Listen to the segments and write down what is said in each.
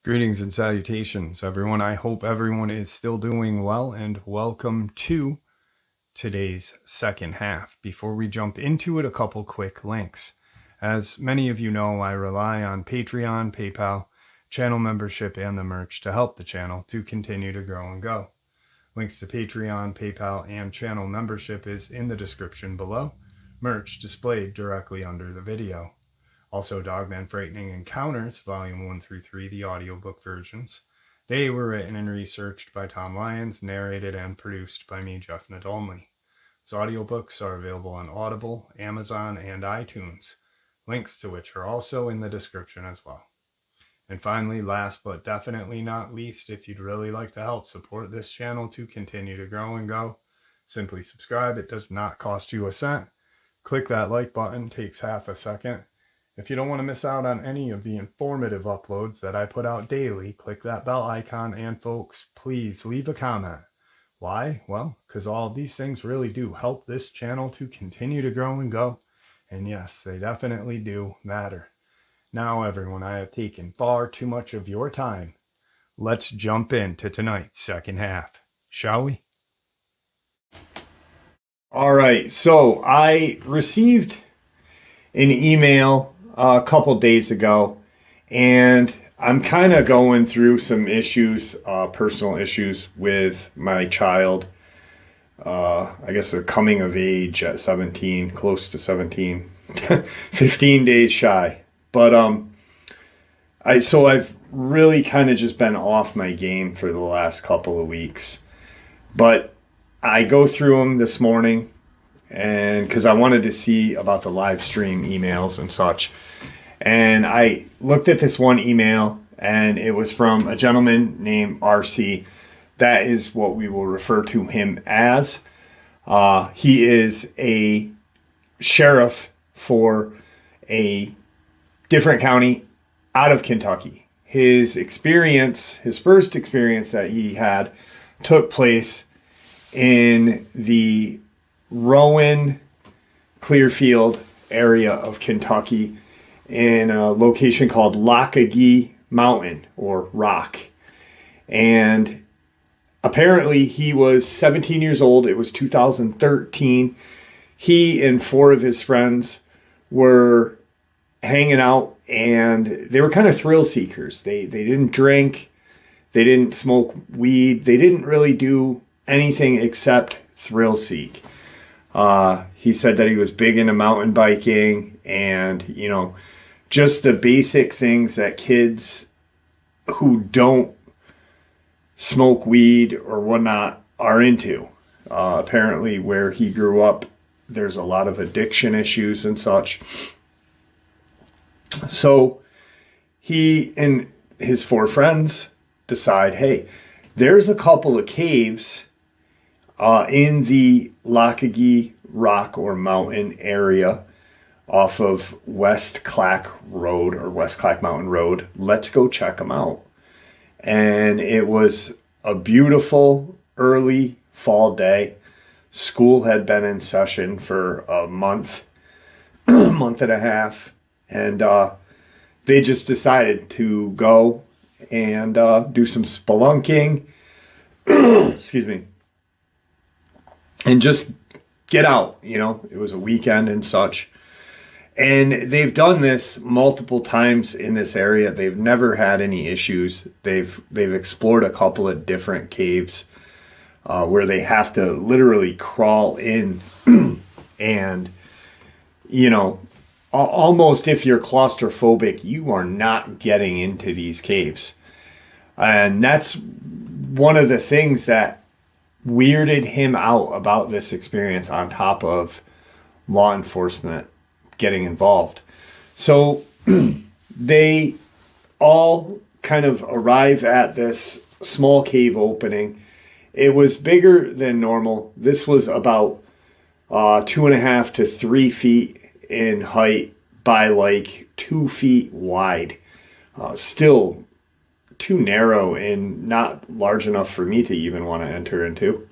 Greetings and salutations, everyone. I hope everyone is still doing well, and welcome to today's second half. Before we jump into it, a couple quick links. As many of you know, I rely on Patreon, PayPal, channel membership, and the merch to help the channel to continue to grow and go. Links to Patreon, PayPal, and channel membership is in the description below. Merch displayed directly under the video. Also, Dogman Frightening Encounters, Volume 1 through 3, the audiobook versions. They were written and researched by Tom Lyons, narrated and produced by me, Jeff Nadolny. These audiobooks are available on Audible, Amazon, and iTunes, links to which are also in the description as well. And finally, last but definitely not least, if you'd really like to help support this channel to continue to grow and go, simply subscribe. It does not cost you a cent. Click that like button, takes half a second. If you don't want to miss out on any of the informative uploads that I put out daily, click that bell icon, and folks, please leave a comment. Why? Well, because all of these things really do help this channel to continue to grow and go. And yes, they definitely do matter. Now, everyone, I have taken far too much of your time. Let's jump into tonight's second half, shall we? All right, so I received an email a couple days ago, and I'm kind of going through some issues, personal issues with my child. I guess they're coming of age at 17, close to 17, 15 days shy. But I've really kind of just been off my game for the last couple of weeks. But I go through them this morning, and because I wanted to see about the live stream emails and such. And I looked at this one email, and it was from a gentleman named RC. That is what we will refer to him as. He is a sheriff for a different county out of Kentucky. His first experience that he had took place in the Rowan, Clearfield area of Kentucky in a location called Lockagee Mountain, or Rock. And apparently he was 17 years old. It was 2013. He and four of his friends were hanging out, and they were kind of thrill seekers. They didn't drink. They didn't smoke weed. They didn't really do anything except thrill seek. He said that he was big into mountain biking and, just the basic things that kids who don't smoke weed or whatnot are into. Apparently where he grew up, there's a lot of addiction issues and such. So he and his four friends decide, hey, there's a couple of caves in the Lockagee Rock or Mountain area off of West Clack Road or West Clack Mountain Road. Let's go check them out. And it was a beautiful early fall day. School had been in session for a month, month and a half. And they just decided to go and do some spelunking. Excuse me. And just get out, It was a weekend and such. And they've done this multiple times in this area. They've never had any issues. They've explored a couple of different caves where they have to literally crawl in and, almost if you're claustrophobic, you are not getting into these caves. And that's one of the things that weirded him out about this experience, on top of law enforcement getting involved. So they all kind of arrive at this small cave opening. It was bigger than normal. This was about 2.5 to 3 feet in height by like 2 feet wide. Still too narrow and not large enough for me to even want to enter into.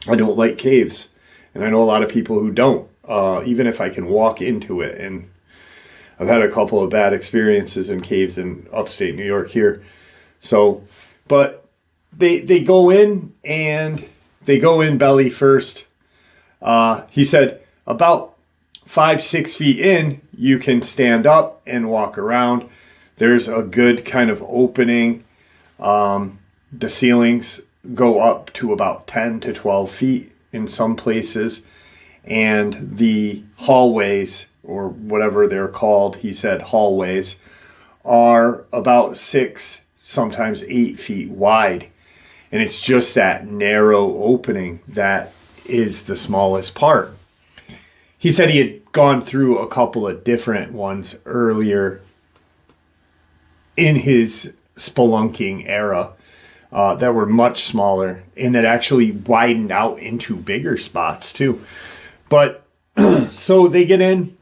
I don't like caves. And I know a lot of people who don't, even if I can walk into it. And I've had a couple of bad experiences in caves in upstate New York here. So, but they go in, and they go in belly first. He said about 5-6 feet in, you can stand up and walk around. There's a good kind of opening. The ceilings go up to about 10 to 12 feet in some places. And the hallways, or whatever they're called, he said hallways, are about 6, sometimes 8 feet wide. And it's just that narrow opening that is the smallest part. He said he had gone through a couple of different ones earlier in his spelunking era that were much smaller and that actually widened out into bigger spots too. But so they get in,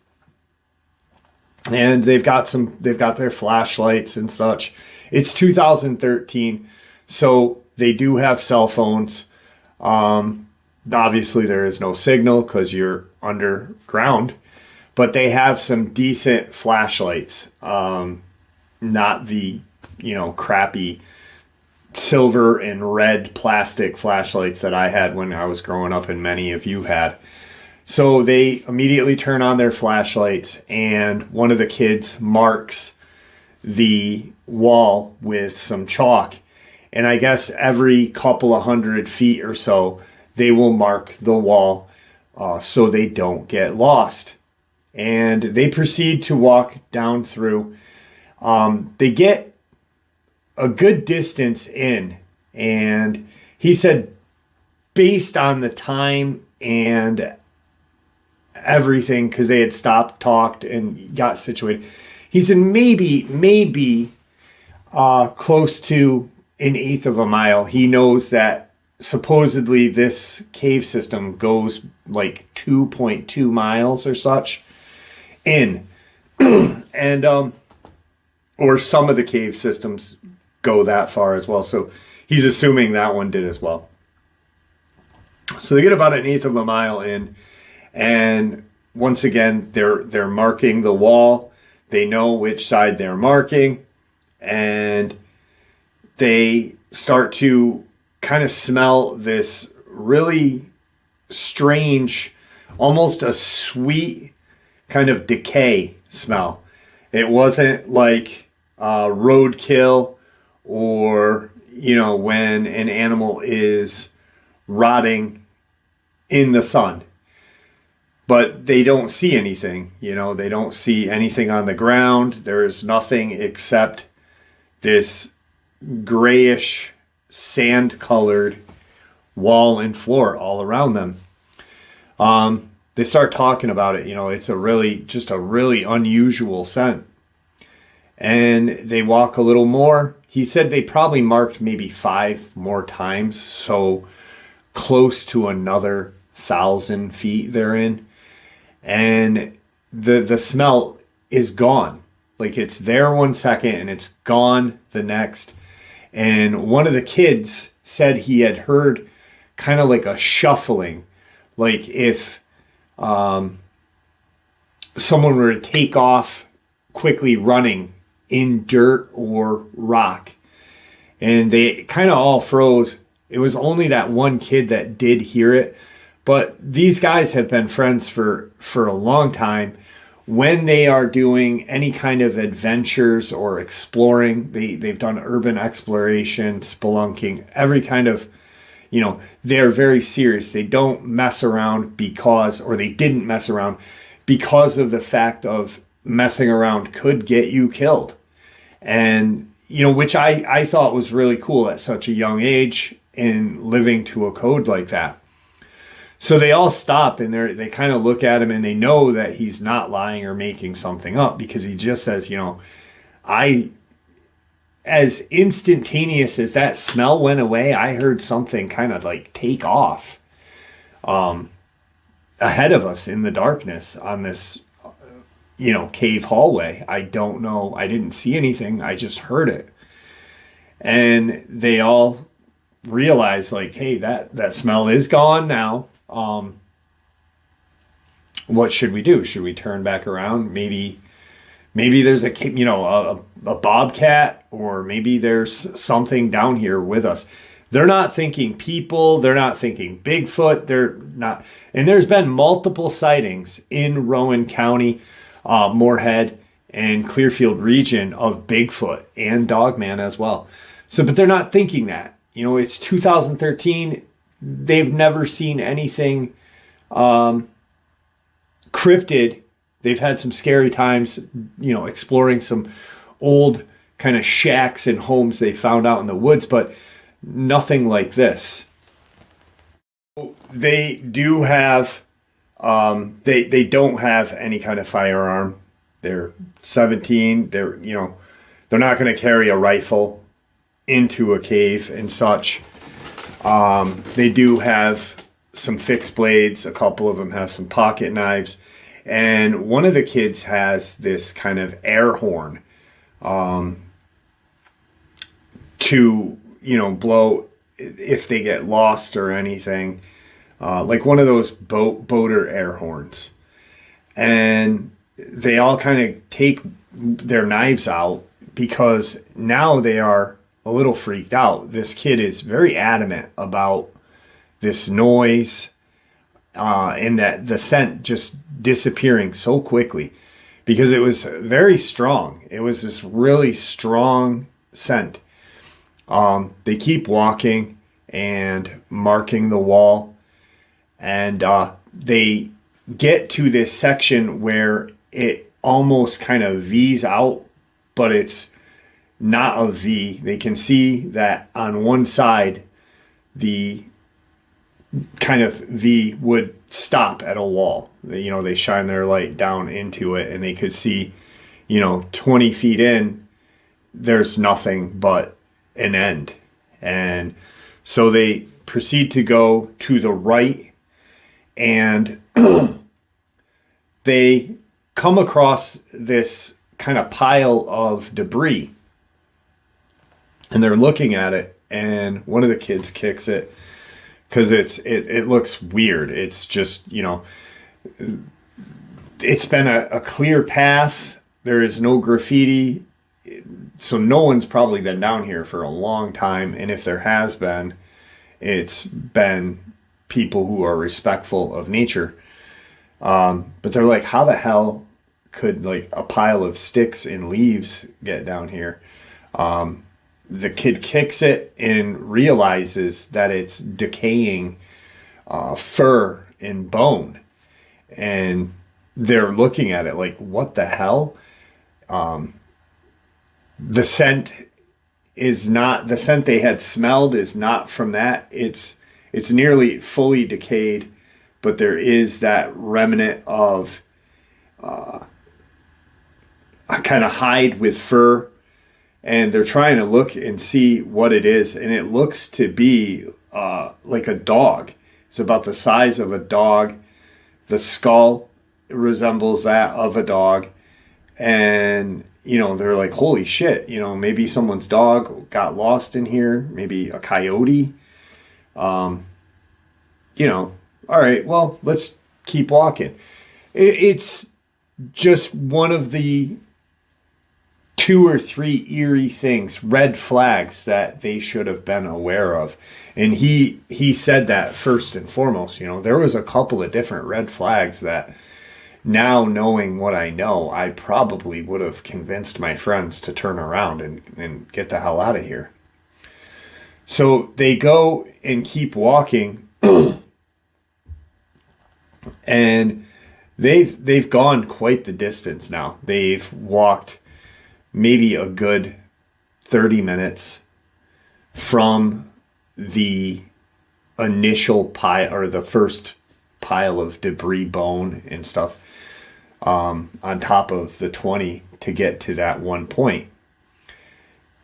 and they've got their flashlights and such. It's 2013, so they do have cell phones. Obviously there is no signal because you're underground, but they have some decent flashlights. Not the, crappy silver and red plastic flashlights that I had when I was growing up and many of you had. So they immediately turn on their flashlights, and one of the kids marks the wall with some chalk. And I guess every couple of 100 feet or so, they will mark the wall so they don't get lost. And they proceed to walk down through. They get a good distance in, and he said based on the time and everything, because they had stopped, talked, and got situated, he said maybe close to 1/8 of a mile. He knows that supposedly this cave system goes like 2.2 miles or such in. And or some of the cave systems go that far as well. So he's assuming that one did as well. So they get about 1/8 of a mile in, and once again they're marking the wall. They know which side they're marking, and they start to kind of smell this really strange, almost a sweet kind of decay smell. It wasn't like roadkill or, when an animal is rotting in the sun. But they don't see anything, they don't see anything on the ground. There's nothing except this grayish, sand-colored wall and floor all around them. They start talking about it. It's a really unusual scent. And they walk a little more. He said they probably marked maybe 5 more times, so close to another 1,000 feet they're in. And the smell is gone. Like, it's there 1 second and it's gone the next. And one of the kids said he had heard kind of like a shuffling, like if someone were to take off quickly running in dirt or rock. And they kind of all froze. It was only that one kid that did hear it. But these guys have been friends for a long time. When they are doing any kind of adventures or exploring, they've done urban exploration, spelunking, every kind of, they're very serious. They don't mess around they didn't mess around because of the fact of messing around could get you killed. And, which I thought was really cool at such a young age in living to a code like that. So they all stop and they kind of look at him, and they know that he's not lying or making something up, because he just says, as instantaneous as that smell went away, I heard something kind of like take off ahead of us in the darkness on this, cave hallway. I don't know. I didn't see anything. I just heard it. And they all realize, like, hey, that smell is gone now. what should we do? Should we turn back around? Maybe there's a bobcat, or maybe there's something down here with us. They're not thinking people. They're not thinking Bigfoot. They're not. And there's been multiple sightings in Rowan County, Moorhead, and Clearfield region of Bigfoot and Dogman as well. So, but they're not thinking that. It's 2013. They've never seen anything cryptid. They've had some scary times, exploring some old kind of shacks and homes they found out in the woods, but nothing like this. They do have, they don't have any kind of firearm. They're 17. They're not going to carry a rifle into a cave and such. They do have some fixed blades. A couple of them have some pocket knives. And one of the kids has this kind of air horn to, blow if they get lost or anything. Like one of those boater air horns. And they all kind of take their knives out because now they are a little freaked out. This kid is very adamant about this noise and that the scent just disappearing so quickly because it was very strong. It was this really strong scent. They keep walking and marking the wall, and they get to this section where it almost kind of V's out, but it's not a V. They can see that on one side, the kind of V would stop at a wall. They shine their light down into it, and they could see, 20 feet in, there's nothing but an end. And so they proceed to go to the right, and they come across this kind of pile of debris, and they're looking at it, and one of the kids kicks it because it looks weird. It's just, it's been a clear path. There is no graffiti, so no one's probably been down here for a long time, and if there has been, it's been people who are respectful of nature. But they're like, how the hell could like a pile of sticks and leaves get down here? The kid kicks it and realizes that it's decaying fur and bone. And they're looking at it like, what the hell? The scent is not, the scent they had smelled is not from that. It's nearly fully decayed, but there is that remnant of a kind of hide with fur. And they're trying to look and see what it is. And it looks to be like a dog. It's about the size of a dog. The skull resembles that of a dog. And, they're like, holy shit, maybe someone's dog got lost in here. Maybe a coyote. All right, well, let's keep walking. It's just one of the 2 or 3 eerie things, red flags that they should have been aware of. And he said that first and foremost. There was a couple of different red flags that now, knowing what I know, I probably would have convinced my friends to turn around and get the hell out of here. So they go and keep walking, and they've gone quite the distance now. They've walked maybe a good 30 minutes from the initial pile, or the first pile of debris, bone and stuff, on top of the 20 to get to that one point.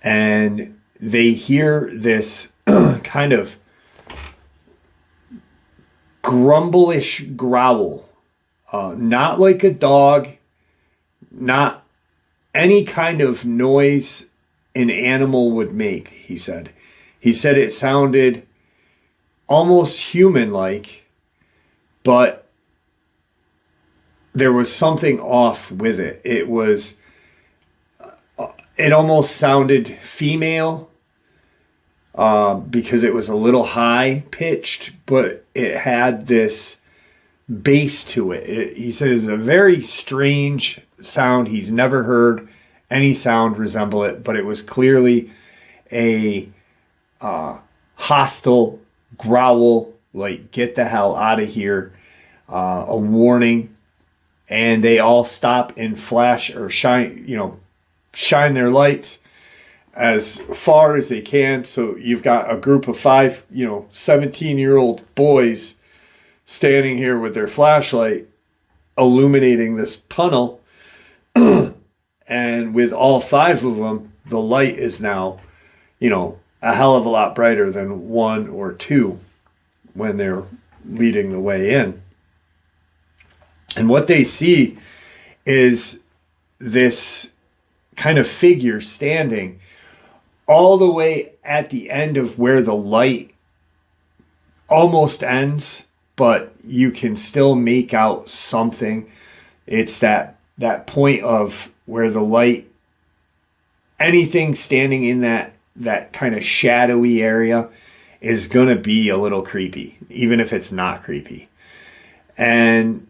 And they hear this kind of grumble-ish growl, not like a dog, not any kind of noise an animal would make, he said. He said it sounded almost human-like, but there was something off with it. It almost sounded female, because it was a little high pitched, but it had this bass to it. He said it was a very strange sound. He's never heard any sound resemble it, but it was clearly a hostile growl, like get the hell out of here, a warning. And they all stop and flash or shine their lights as far as they can. So you've got a group of 5, 17-year-old boys standing here with their flashlight illuminating this tunnel. And with all 5 of them, the light is now, a hell of a lot brighter than 1 or 2 when they're leading the way in. And what they see is this kind of figure standing all the way at the end of where the light almost ends, but you can still make out something. It's that point of where the light, anything standing in that kind of shadowy area is going to be a little creepy, even if it's not creepy. And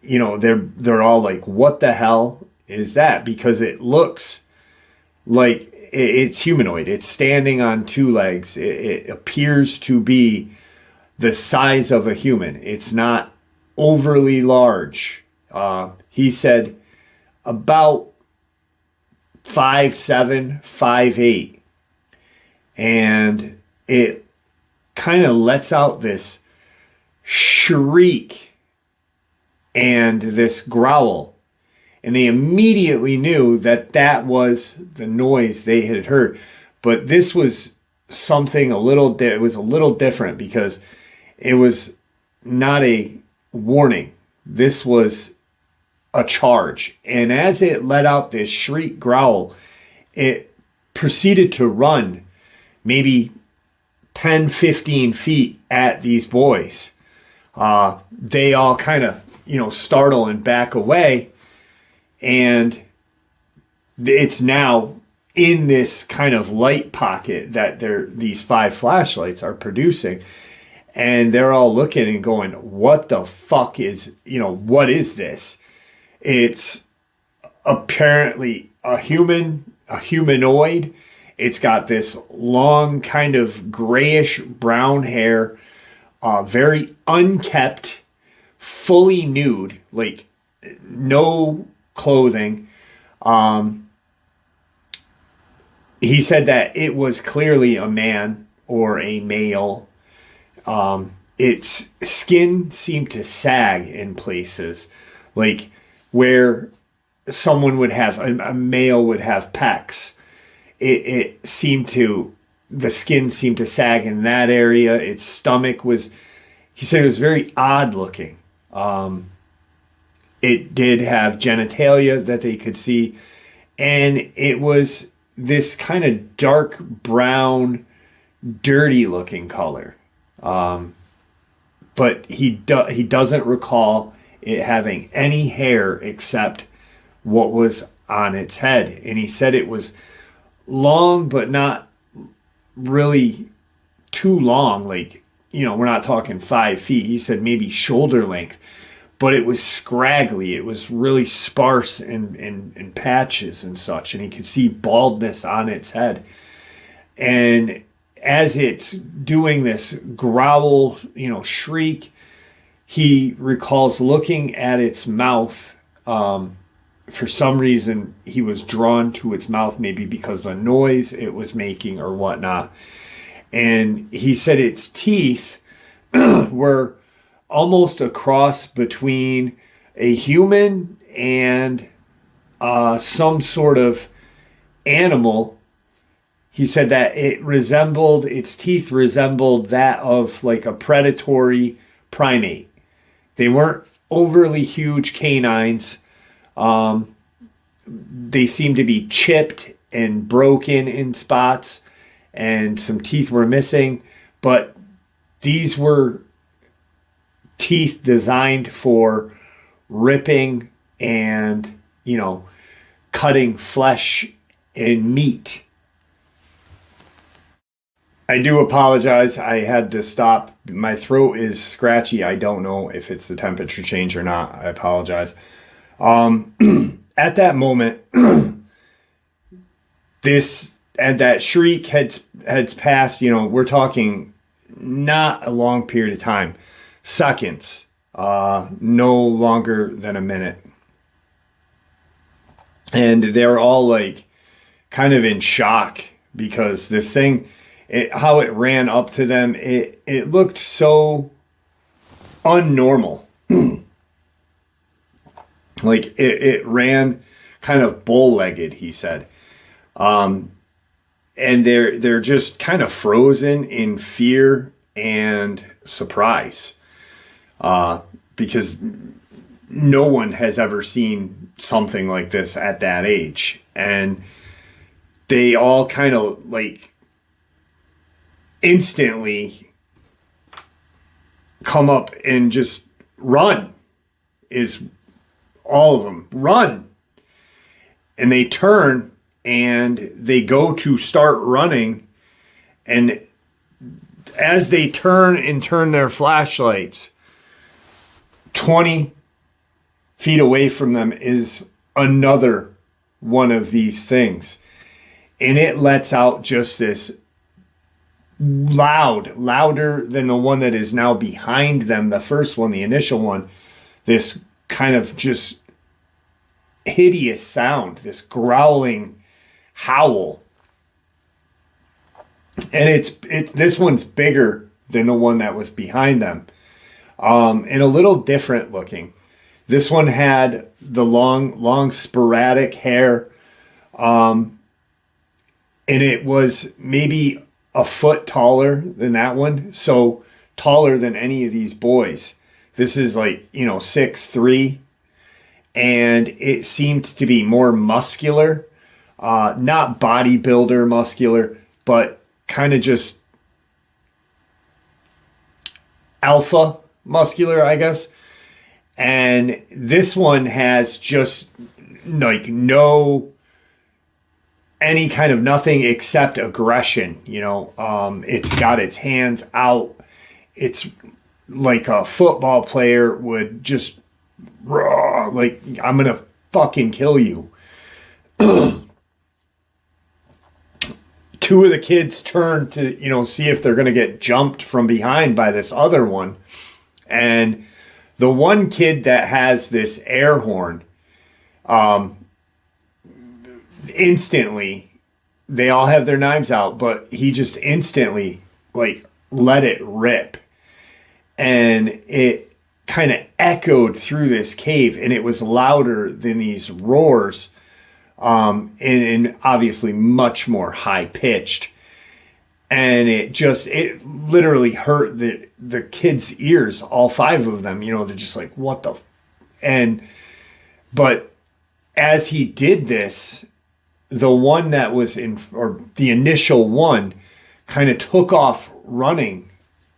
they're all like, what the hell is that? Because it looks like it's humanoid. It's standing on 2 legs. It appears to be the size of a human. It's not overly large. He said about 5'7", 5'8". And it kind of lets out this shriek and this growl. And they immediately knew that was the noise they had heard. But this was something it was a little different, because it was not a warning. This was a charge. And as it let out this shriek growl, it proceeded to run maybe 10, 15 feet at these boys. They all kind of, startle and back away. And it's now in this kind of light pocket that these 5 flashlights are producing. And they're all looking and going, what the fuck is, what is this? It's apparently a humanoid. It's got this long kind of grayish brown hair, very unkept, fully nude, like no clothing. He said that it was clearly a man or a male. Its skin seemed to sag in places, like where someone would have, a male would have pecs. The skin seemed to sag in that area. Its stomach he said it was very odd looking. It did have genitalia that they could see. And it was this kind of dark brown, dirty looking color. But he doesn't recall it having any hair except what was on its head. And he said it was long, but not really too long. Like, we're not talking 5 feet. He said maybe shoulder length, but it was scraggly. It was really sparse in patches and such. And he could see baldness on its head. And as it's doing this growl, shriek, he recalls looking at its mouth. For some reason, he was drawn to its mouth, maybe because of the noise it was making or whatnot. And he said its teeth were almost a cross between a human and some sort of animal. He said that its teeth resembled that of like a predatory primate. They weren't overly huge canines. They seemed to be chipped and broken in spots, and some teeth were missing, but these were teeth designed for ripping and, cutting flesh and meat. I do apologize. I had to stop. My throat is scratchy. I don't know if it's the temperature change or not. I apologize. At that moment, that shriek had passed, we're talking not a long period of time, seconds, no longer than a minute. And they're all like kind of in shock because this thing, how it ran up to them, it looked so unnormal. Like it ran kind of bull-legged, he said. And they're just kind of frozen in fear and surprise. Because no one has ever seen something like this at that age. And they all kind of like instantly come up and just run. Is all of them run. And they turn and they go to start running. And as they turn their flashlights, 20 feet away from them is another one of these things. And it lets out just this louder than the one that is now behind them, the first one, the initial one, this kind of just hideous sound, this growling howl. And this one's bigger than the one that was behind them, and a little different looking. This one had the long sporadic hair, and it was maybe a foot taller than that one, so taller than any of these boys. This is like 6'3", and it seemed to be more muscular, not bodybuilder muscular, but kind of just alpha muscular, I guess. And this one has just like any kind of nothing except aggression. It's got its hands out. It's like a football player would just raw, like, I'm gonna fucking kill you. Two of the kids turn to see if they're gonna get jumped from behind by this other one, and the one kid that has this air horn, instantly, they all have their knives out, but he just instantly like let it rip. And it kind of echoed through this cave, and it was louder than these roars, and obviously much more high pitched. And it literally hurt the kids' ears, all five of them. They're just like, what the? But as he did this, the one that was or the initial one, kind of took off running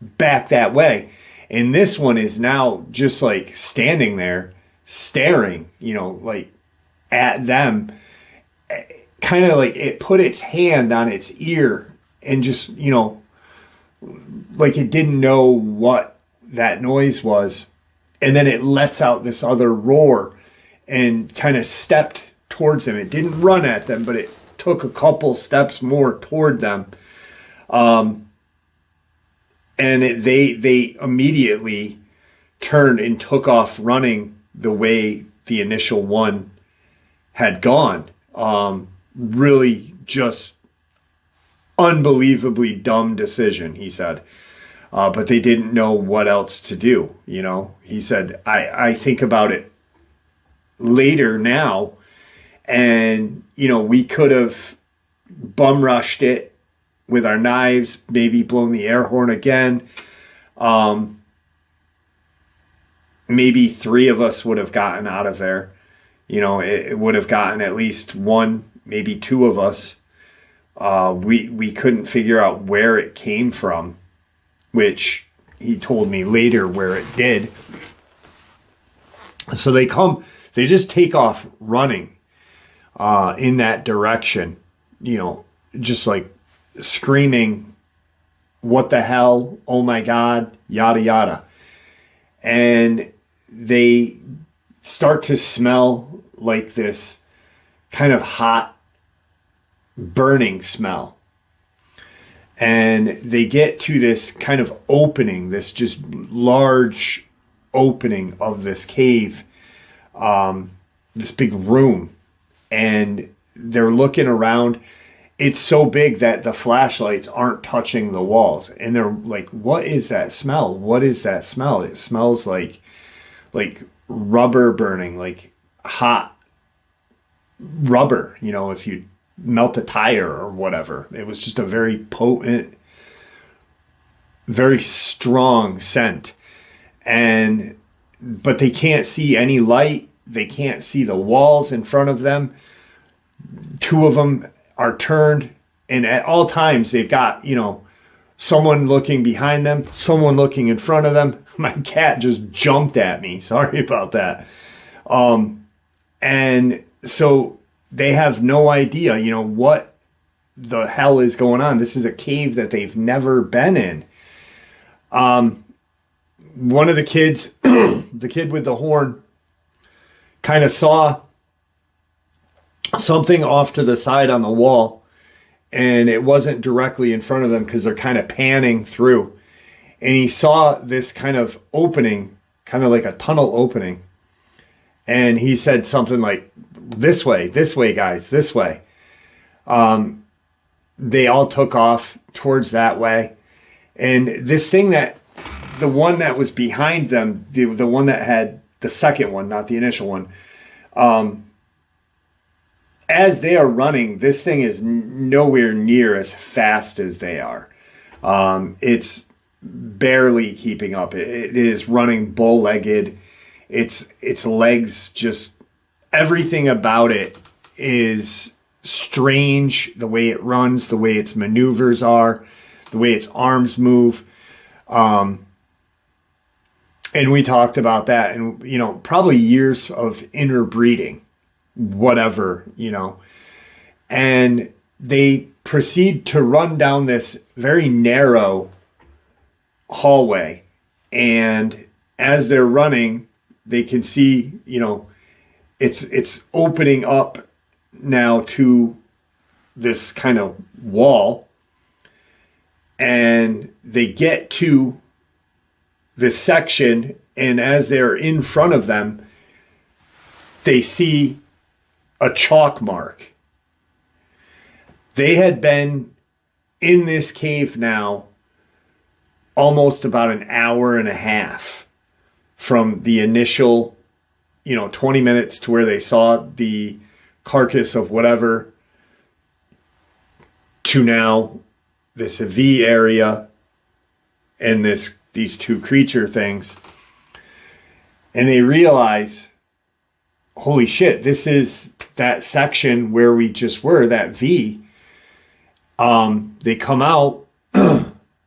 back that way. And this one is now just like standing there staring, like at them, kind of like it put its hand on its ear and just, like it didn't know what that noise was. And then it lets out this other roar and kind of stepped towards them. It didn't run at them, but it took a couple steps more toward them. And they immediately turned and took off running the way the initial one had gone. Really just unbelievably dumb decision, he said. But they didn't know what else to do, He said, I think about it later now, and, we could have bum rushed it with our knives, maybe blown the air horn again. Maybe three of us would have gotten out of there. It would have gotten at least one, maybe two of us. We couldn't figure out where it came from, which he told me later where it did. So they just take off running in that direction, just like screaming, "What the hell? Oh my God," yada, yada. And they start to smell like this kind of hot, burning smell. And they get to this kind of opening, this just large opening of this cave, this big room. And they're looking around. It's so big that the flashlights aren't touching the walls. And they're like, what is that smell? What is that smell? It smells like rubber burning, like hot rubber, if you melt a tire or whatever. It was just a very potent, very strong scent. But they can't see any light. They can't see the walls in front of them. Two of them are turned, and at all times they've got, someone looking behind them, someone looking in front of them. My cat just jumped at me. Sorry about that. And so they have no idea, what the hell is going on. This is a cave that they've never been in. One of the kids, the kid with the horn, kind of saw something off to the side on the wall, and it wasn't directly in front of them because they're kind of panning through. And he saw this kind of opening, kind of like a tunnel opening. And he said something like, this way, guys, this way. They all took off towards that way. And this thing the one that was behind them, the one that had the second one, not the initial one, as they are running, this thing is nowhere near as fast as they are. It's barely keeping up. It is running bow-legged. Its legs, just everything about it is strange. The way it runs, the way its maneuvers are, the way its arms move. And we talked about that, and probably years of interbreeding, whatever, and they proceed to run down this very narrow hallway. And as they're running, they can see, it's opening up now to this kind of wall. And they get to this section, and as they're in front of them, they see a chalk mark. They had been in this cave now almost about an hour and a half from the initial, 20 minutes to where they saw the carcass of whatever, to now this V area and these two creature things. And they realize, holy shit, this is that section where we just were, that V. They come out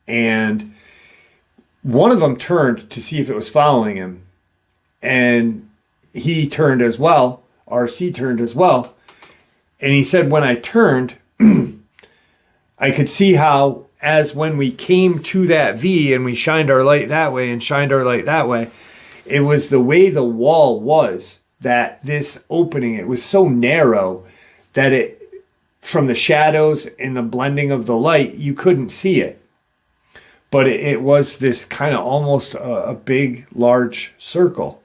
and one of them turned to see if it was following him. And he turned as well. RC turned as well. And he said, when I turned, I could see how, as when we came to that V and we shined our light that way and shined our light that way, it was the way the wall was, that this opening, it was so narrow that it, from the shadows and the blending of the light, you couldn't see it. But it was this kind of almost a big, large circle.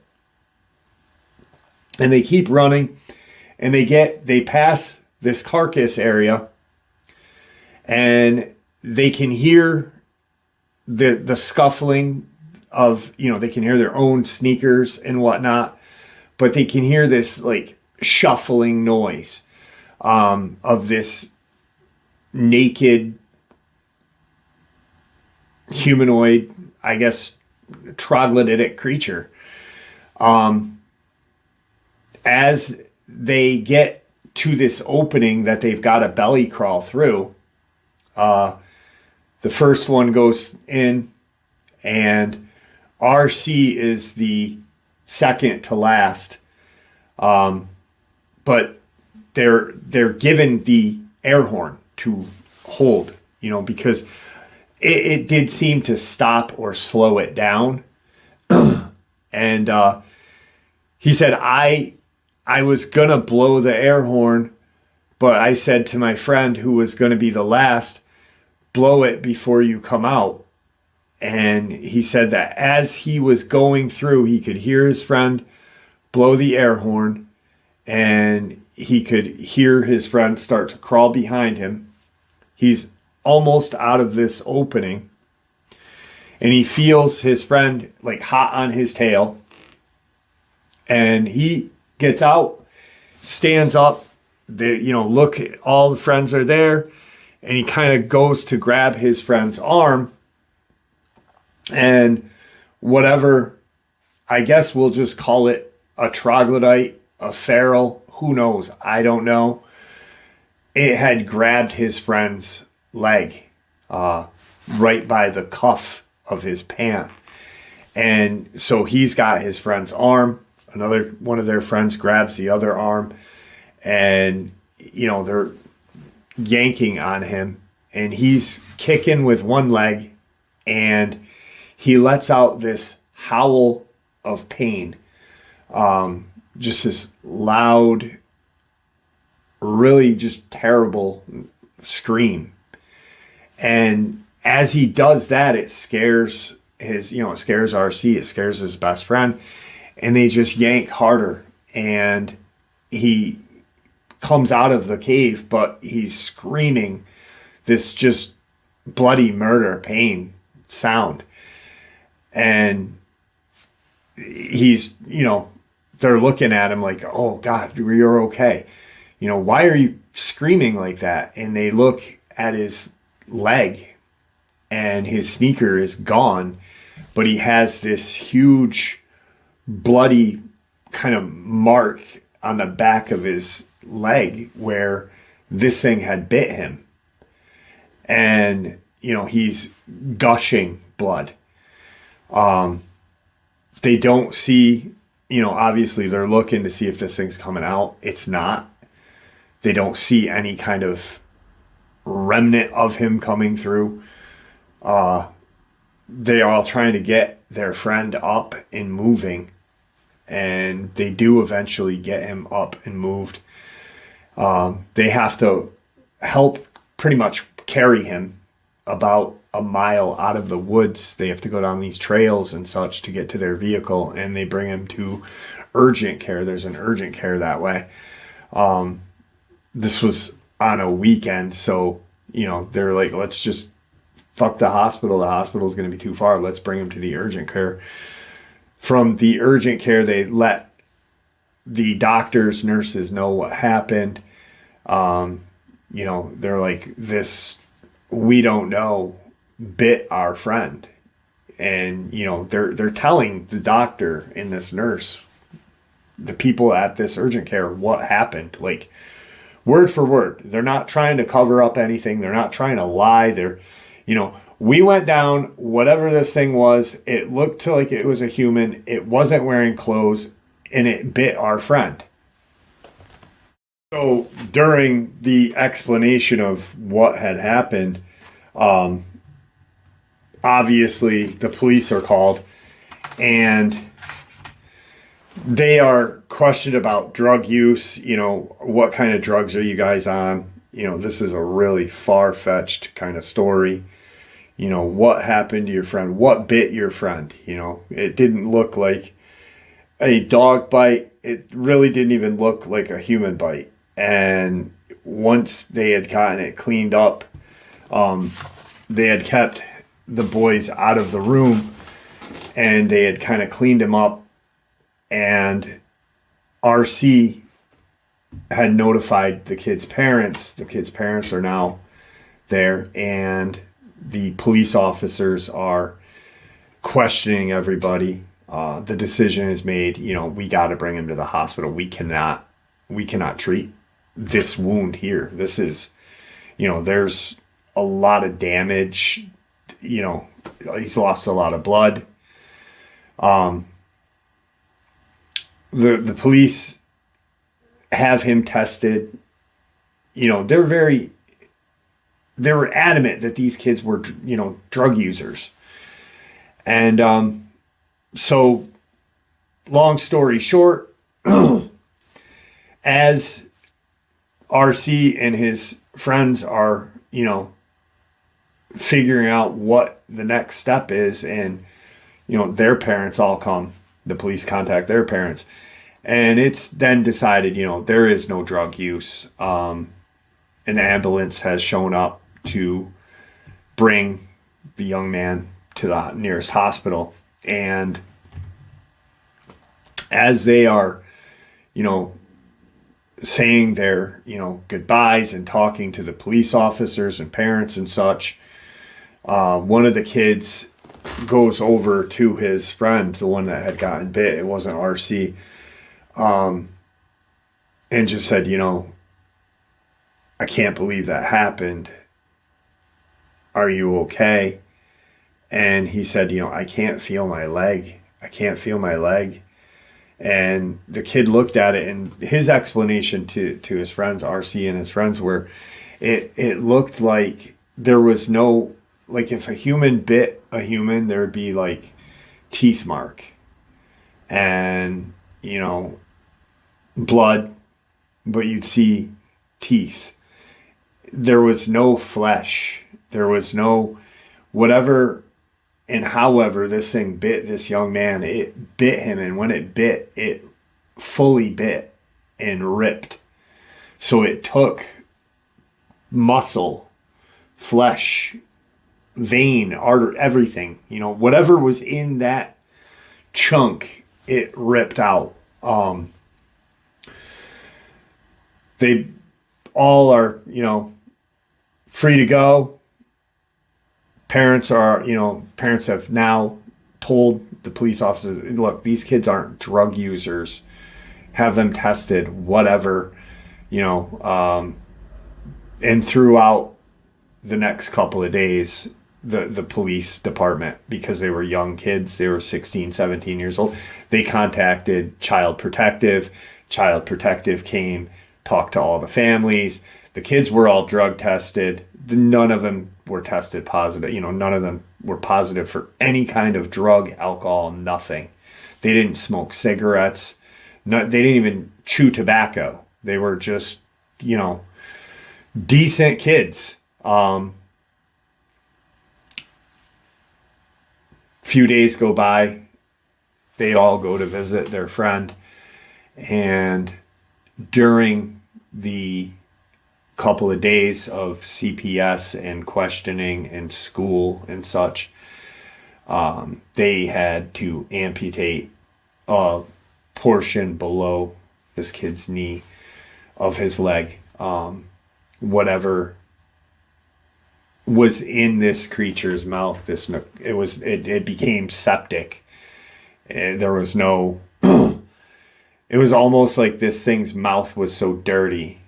And they keep running, and they pass this carcass area, and they can hear the scuffling of, they can hear their own sneakers and whatnot, but they can hear this like shuffling noise of this naked humanoid, I guess, troglodytic creature. As they get to this opening that they've got to belly crawl through, the first one goes in, and RC is the second to last. But they're given the air horn to hold, because it did seem to stop or slow it down. And he said, I was going to blow the air horn, but I said to my friend who was going to be the last, blow it before you come out. And he said that as he was going through, he could hear his friend blow the air horn, and he could hear his friend start to crawl behind him. He's almost out of this opening, and he feels his friend like hot on his tail. And he gets out, stands up, look, all the friends are there, and he kind of goes to grab his friend's arm, and whatever, I guess we'll just call it a troglodyte, a feral, who knows, I don't know. It had grabbed his friend's leg, right by the cuff of his pant. And so he's got his friend's arm. Another one of their friends grabs the other arm, and they're yanking on him, and he's kicking with one leg, and he lets out this howl of pain, just this loud, really just terrible scream. And as he does that, it scares it scares RC, it scares his best friend, and they just yank harder, and he comes out of the cave, but he's screaming this just bloody murder pain sound. And he's, they're looking at him like, oh God, you're okay. Why are you screaming like that? And they look at his leg, and his sneaker is gone, but he has this huge bloody kind of mark on the back of his leg where this thing had bit him. And, he's gushing blood. They don't see, obviously they're looking to see if this thing's coming out. It's not. They don't see any kind of remnant of him coming through. They are all trying to get their friend up and moving, and they do eventually get him up and moved. They have to help pretty much carry him about a mile out of the woods. They have to go down these trails and such to get to their vehicle, and they bring him to urgent care. There's an urgent care that way. This was on a weekend, so they're like, let's just fuck the hospital. The hospital's going to be too far. Let's bring him to the urgent care. From the urgent care, they let the doctors, nurses know what happened. They're like, this, we don't know, bit our friend. And, they're telling the doctor and this nurse, the people at this urgent care, what happened. Like, word for word. They're not trying to cover up anything. They're not trying to lie. They're, we went down, whatever this thing was, it looked like it was a human. It wasn't wearing clothes, and it bit our friend. So during the explanation of what had happened, obviously the police are called, and they are questioned about drug use. What kind of drugs are you guys on? This is a really far-fetched kind of story. What happened to your friend? What bit your friend? It didn't look like a dog bite. It really didn't even look like a human bite. And once they had gotten it cleaned up, they had kept the boys out of the room, and they had kind of cleaned him up, and RC had notified the kid's parents. The kid's parents are now there, and the police officers are questioning everybody. The decision is made, we got to bring him to the hospital. We cannot treat this wound here. This is, there's a lot of damage. He's lost a lot of blood. the police have him tested. You know, they were adamant that these kids were, you know, drug users. And so, long story short, as RC and his friends are, you know, figuring out what the next step is, and, you know, their parents all come, the police contact their parents, and it's then decided, you know, there is no drug use. An ambulance has shown up to bring the young man to the nearest hospital. And as they are, you know, saying their, you know, goodbyes and talking to the police officers and parents and such, one of the kids goes over to his friend, the one that had gotten bit. It wasn't RC. And just said, you know, I can't believe that happened. Are you okay? And he said, you know, I can't feel my leg. I can't feel my leg. And the kid looked at it, and his explanation to his friends, RC and his friends, were it looked like there was no, like if a human bit a human, there would be like teeth mark and, you know, blood, but you'd see teeth. There was no flesh. There was no whatever. And however this thing bit this young man, it bit him. And when it bit, it fully bit and ripped. So it took muscle, flesh, vein, artery, everything. You know, whatever was in that chunk, it ripped out. They all are, you know, free to go. Parents have now told the police officers, look, these kids aren't drug users. Have them tested, whatever, you know. And throughout the next couple of days, the police department, because they were young kids, they were 16, 17 years old, they contacted Child Protective. Child Protective came, talked to all the families. The kids were all drug tested. None of them were tested positive. You know, none of them were positive for any kind of drug, alcohol, nothing. They didn't smoke cigarettes. No, they didn't even chew tobacco. They were just, you know, decent kids. Few days go by. They all go to visit their friend. And during the couple of days of CPS and questioning and school and such, they had to amputate a portion below this kid's knee of his leg. Whatever was in this creature's mouth, it became septic. There was no, it was almost like this thing's mouth was so dirty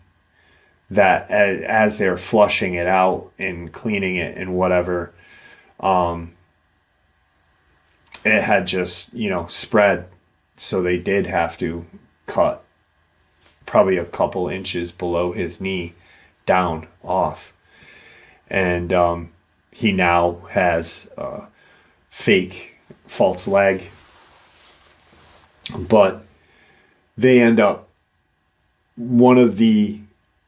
that as they're flushing it out and cleaning it and whatever, it had just, you know, spread. So they did have to cut probably a couple inches below his knee down off. And he now has a fake false leg. But they end up, one of the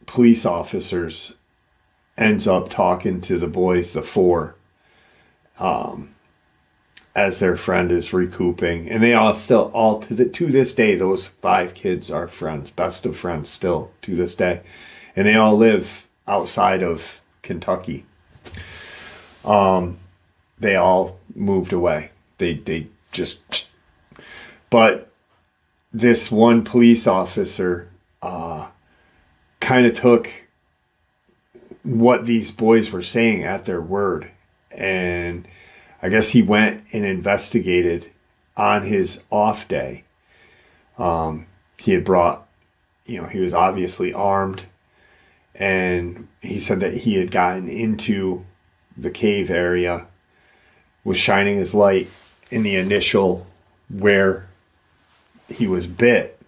police officers ends up talking to the boys, the four, as their friend is recouping. And they all still, to this day, those 5 kids are friends, best of friends still to this day. And they all live outside of Kentucky. They all moved away. They just, but this one police officer kind of took what these boys were saying at their word. And I guess he went and investigated on his off day. He had brought, you know, he was obviously armed. And he said that he had gotten into the cave area, was shining his light in the initial where he was bit,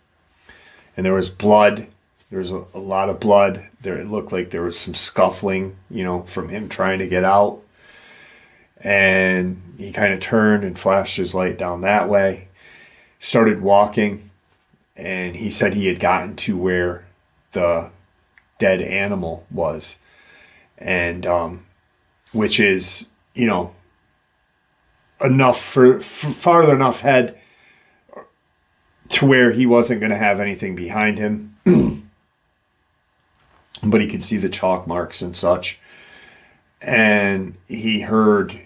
and there was blood. There was a lot of blood. There, it looked like there was some scuffling, from him trying to get out. And he kind of turned and flashed his light down that way, started walking, and he said he had gotten to where the dead animal was, and which is, enough for farther enough ahead to where he wasn't going to have anything behind him, but he could see the chalk marks and such. And he heard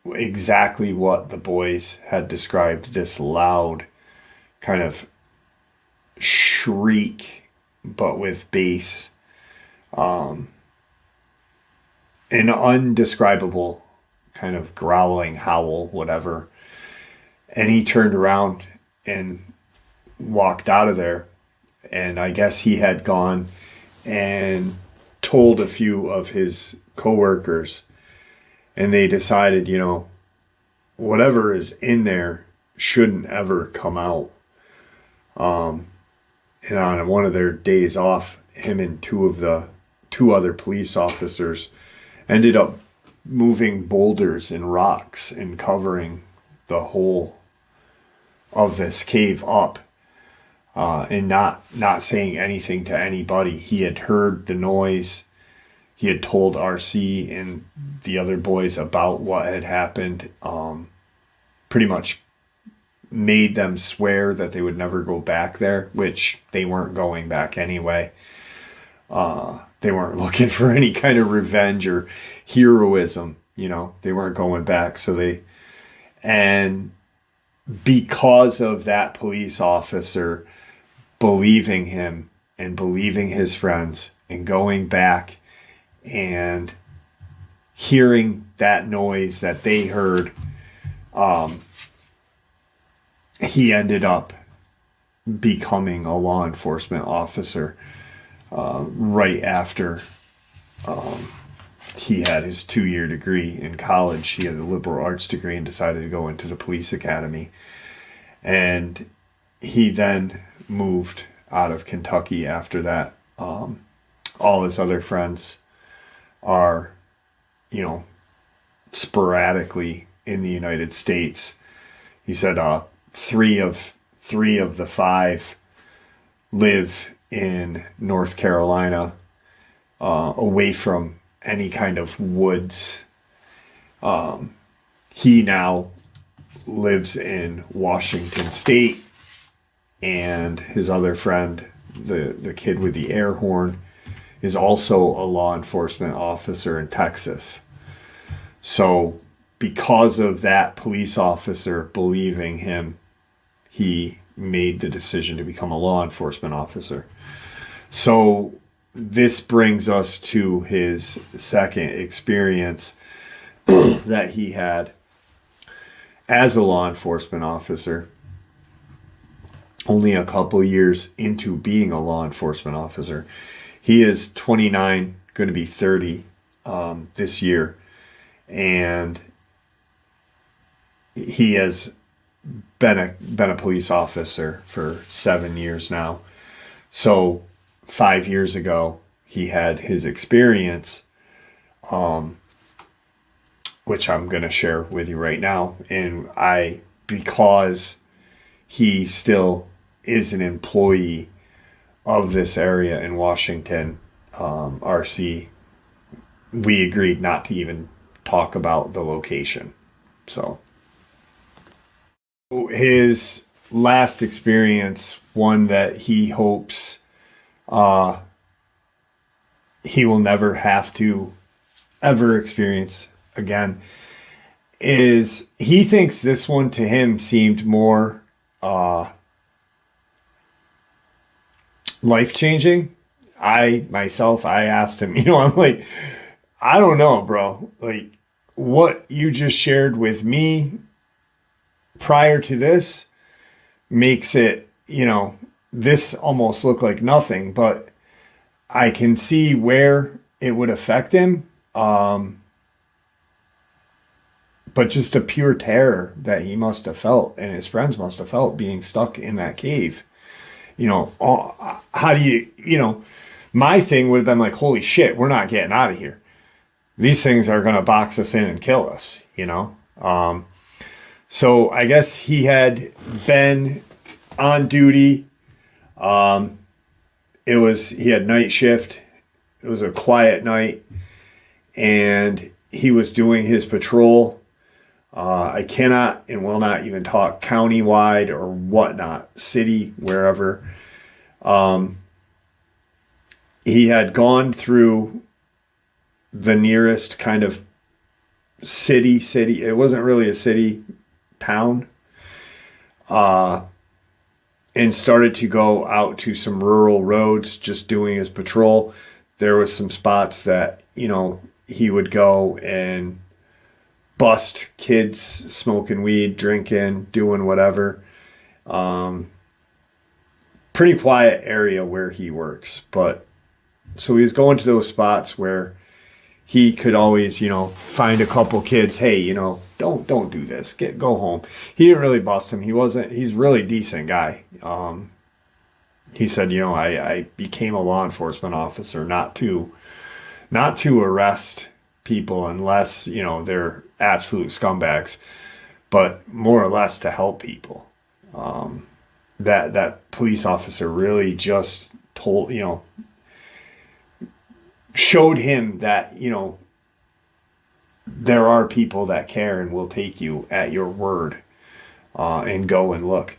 exactly what the boys had described, this loud kind of shriek, but with bass, an undescribable kind of growling, howl, whatever. And he turned around and walked out of there. And I guess he had gone and told a few of his coworkers, and they decided, whatever is in there shouldn't ever come out. And on one of their days off, him and two other police officers ended up moving boulders and rocks and covering the whole of this cave up, and not saying anything to anybody. He had heard the noise. He had told RC and the other boys about what had happened. Pretty much made them swear that they would never go back there, which they weren't going back anyway. They weren't looking for any kind of revenge or heroism, they weren't going back. And because of that police officer believing him and believing his friends and going back and hearing that noise that they heard, he ended up becoming a law enforcement officer right after he had his 2-year degree in college. He had a liberal arts degree and decided to go into the police academy. And he then moved out of Kentucky after that. All his other friends are, sporadically in the United States. He said three of the 5 live in North Carolina, away from any kind of woods. He now lives in Washington State, and his other friend, the kid with the air horn, is also a law enforcement officer in Texas. So because of that police officer believing him, he made the decision to become a law enforcement officer. So this brings us to his second experience that he had as a law enforcement officer, only a couple years into being a law enforcement officer. He is 29, going to be 30 this year, and he has been a police officer for 7 years now. So 5 years ago, he had his experience, which I'm going to share with you right now. And because he still is an employee of this area in Washington, RC, we agreed not to even talk about the location. So his last experience, one that he hopes he will never have to ever experience again, is he thinks this one to him seemed more life-changing. I asked him, I'm like, I don't know, bro. Like, what you just shared with me prior to this makes it, this almost look like nothing, but I can see where it would affect him. But but just a pure terror that he must have felt and his friends must have felt being stuck in that cave. How do you, my thing would have been like, holy shit, we're not getting out of here. These things are going to box us in and kill us, So I guess he had been on duty. He had night shift. It was a quiet night, and he was doing his patrol. I cannot and will not even talk county-wide or whatnot, city, wherever. He had gone through the nearest kind of city. It wasn't really a city, town. And started to go out to some rural roads, just doing his patrol. There was some spots that, he would go and bust kids smoking weed, drinking, doing whatever. Pretty quiet area where he works. But so he was going to those spots where he could always, find a couple kids. Hey, don't do this. Go home. He didn't really bust him. He's a really decent guy. He said, I became a law enforcement officer not to arrest people unless, they're absolute scumbags, but more or less to help people. That police officer really just showed him that, there are people that care and will take you at your word, and go and look.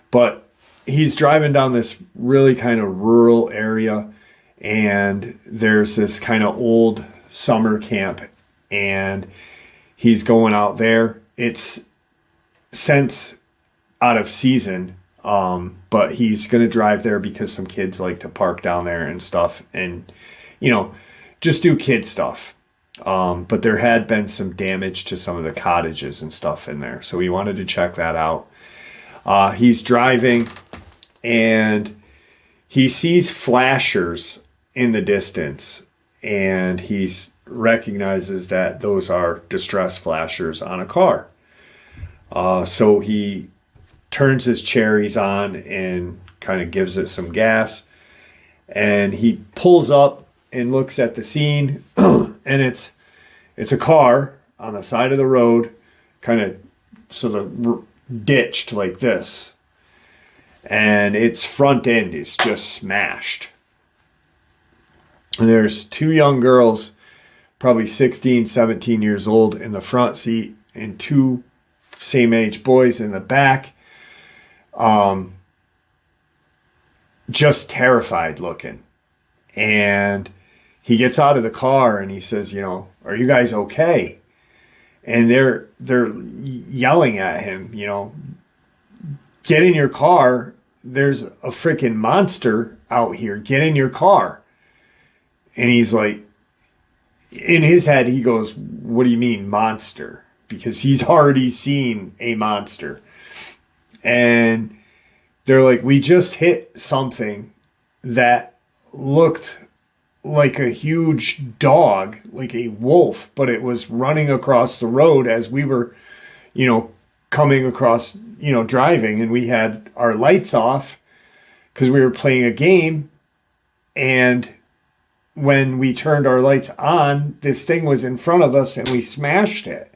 But he's driving down this really kind of rural area, and there's this kind of old summer camp, and he's going out there. It's since out of season, but he's going to drive there because some kids like to park down there and stuff, and just do kid stuff. But there had been some damage to some of the cottages and stuff in there, so he wanted to check that out. He's driving, and he sees flashers in the distance, and he recognizes that those are distress flashers on a car. So he turns his cherries on and kind of gives it some gas, and he pulls up and looks at the scene, and it's a car on the side of the road, kind of sort of ditched like this, and its front end is just smashed. And there's two young girls, probably 16, 17 years old, in the front seat, and two same age boys in the back, just terrified looking. And he gets out of the car and he says, are you guys okay? And they're yelling at him, get in your car. There's a freaking monster out here. Get in your car. And he's like, in his head, he goes, what do you mean monster? Because he's already seen a monster. And they're like, we just hit something that looked like a huge dog, like a wolf, but it was running across the road as we were, coming across, driving, and we had our lights off because we were playing a game. And when we turned our lights on, this thing was in front of us and we smashed it.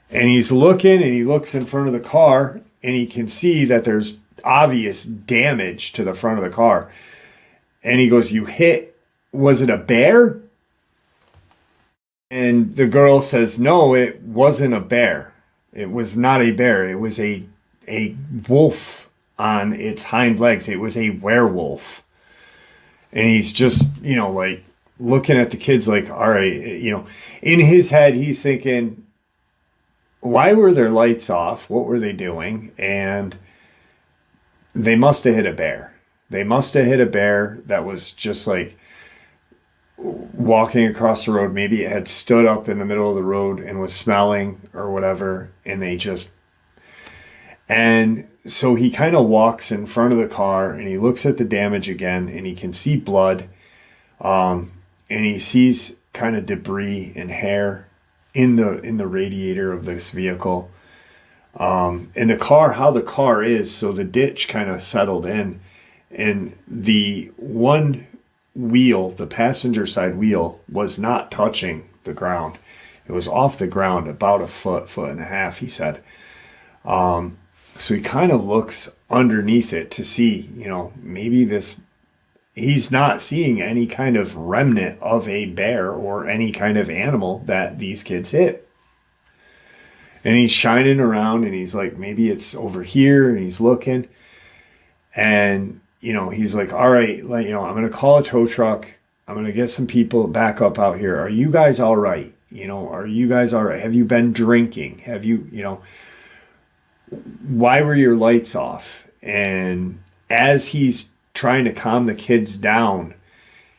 And he's looking, and he looks in front of the car, and he can see that there's obvious damage to the front of the car. And he goes, was it a bear? And the girl says, no, it wasn't a bear. It was not a bear. It was a wolf on its hind legs. It was a werewolf. And he's just, like looking at the kids like, all right, in his head, he's thinking, why were their lights off? What were they doing? And they must have hit a bear. They must have hit a bear that was just like walking across the road. Maybe it had stood up in the middle of the road and was smelling or whatever. And so he kind of walks in front of the car, and he looks at the damage again, and he can see blood. And he sees kind of debris and hair in the radiator of this vehicle. And the car, how the car is, so the ditch kind of settled in, and the one wheel, the passenger side wheel, was not touching the ground. It was off the ground about a foot and a half, he said. So he kind of looks underneath it to see, maybe he's not seeing any kind of remnant of a bear or any kind of animal that these kids hit. And he's shining around, and he's like, maybe it's over here, and he's looking. And, he's like, all right, I'm going to call a tow truck. I'm going to get some people back up out here. Are you guys all right? Are you guys all right? Have you been drinking? Have you, why were your lights off? And as he's trying to calm the kids down,